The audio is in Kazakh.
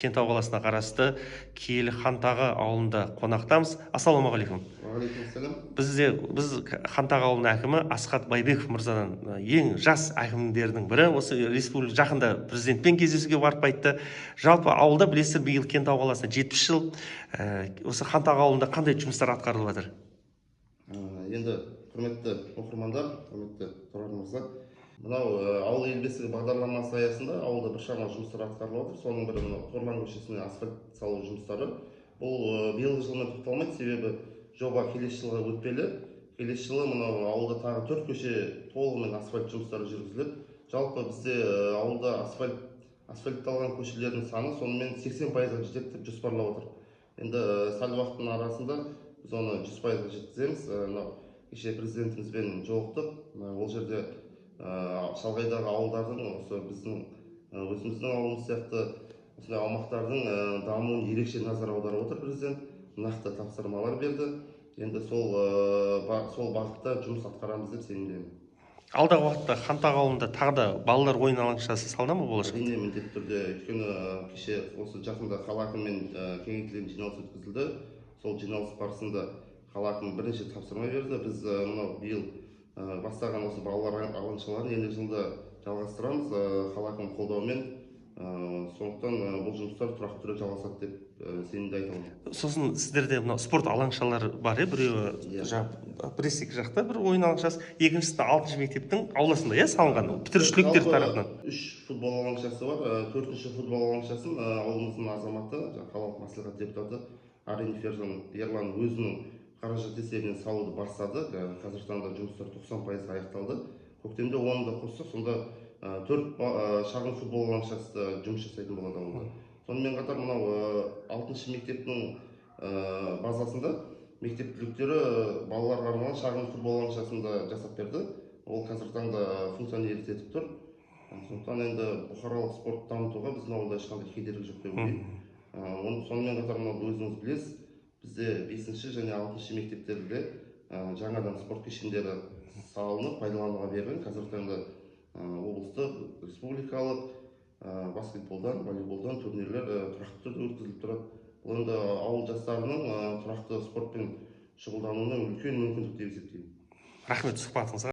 Кентау қаласына қарасты Киелі Хантағы ауылында қонақтамыз. Ассалаумағалейкум. Уағалейкумассалам. Біз Хантағы ауылының әкімі Асхат Байбеков мырзадан ең жас әкімдердің бірі. Осы республика жақында президентпен кездесуге барып қайтты. Жалпы ауылда білесіздер, биыл Кентау қаласына 70 жыл. Осы Хантағы ауылында қандай жұмыстар атқарылып жатыр? Енді құрметті оқырмандар, құрметті тұрар мырза, мынау ауыл ел бесігі бағдарламасы аясында ауылда біршама жұмыстар атқарылып отыр. Соның бірі мынау Торлан көшесіне асфальт салу жұмыстары. Бұл биылғы жылмен тоқталмайды, себебі жоба келесі жылға өтпелі. Келесі жылы мынау ауылда тағы 4 көше толығымен асфальт жұмыстары жүргізіледі. Жалпы бізде ауылда асфальтталған көшелердің саны сонымен 80%-ға жетеді деп жоспарлап отыр. Енді сәл уақыттың арасында біз оны 100%-ға жеткіземіз. Кеше президентімізбен жолықтық. Ол жерде шалғайдағы ауылдардың осы біздің өзіміздің ауылымыз сияқты осындай аумақтардың дамуын ерекше назар аударып отыр президент. Нақты тапсырмалар берді. Енді сол бағытта жұмыс атқарамыз деп сенемін. Алдағы уақытта Хантағы ауылында тағы да балалар ойын алаңшасы салына ма болашақта? Әрине, міндетті түрде. Өйткені кеше осы жақында қала әкімімен кеңейтілген жиналыс өткізілді. Сол жиналыс барысында қала әкімі бірінші тапсырма берді. Біз мынау биыл бастаған осы балалар алаңшаларын ендігі жылда жалғастырамыз қала әкімінің қолдауымен. Сондықтан бұл жұмыстар тұрақты түрде жалғасады деп сенімді айта аламын. Сосын сіздерде мынау спорт алаңшалары бар, біреуі Брестик жақта бір ойын алаңшасы, екіншісі 6-шы мектептің ауласында салынған, бітірушіліктер тарапынан. 3 футбол алаңшасы бар. 4-ші футбол алаңшасын ауылымыздың азаматы, қалалық мәслихат депутаты Аринов Ерлан өзінің қаражат есебінен салуды бастады. Қазіргі таңда жұмыстар 90%-ға аяқталды. Көктемде оны да қоссақ, сонда 4 шағын футбол алаңшасы жұмыс жасайтын болады ауылда. Сонымен қатар мынау 6-шы мектептің базасында мектеп түлектері балаларға арналған шағын футбол алаңшасын да жасап берді. Ол қазіргі таңда функционер етіп тұр. Сондықтан енді бұқаралық спорт дамытуға біздің ауылда ешқандай кедергі жоқ деп ойлаймын. Сонымен қатар өзіңіз білесіз, бізде 5-ші және 6-шы мектептерде жаңадан спорт кешендері салынып пайдалануға берілген. Қазіргі таңда облыстық, республикалық баскетболдан, волейболдан турнирлер тұрақты түрде өткізіліп тұрады. Бұл енді ауыл жастарының тұрақты спортпен шұғылдануына үлкен мүмкіндік деп есептеймін. Рахмет сұхбатыңызға.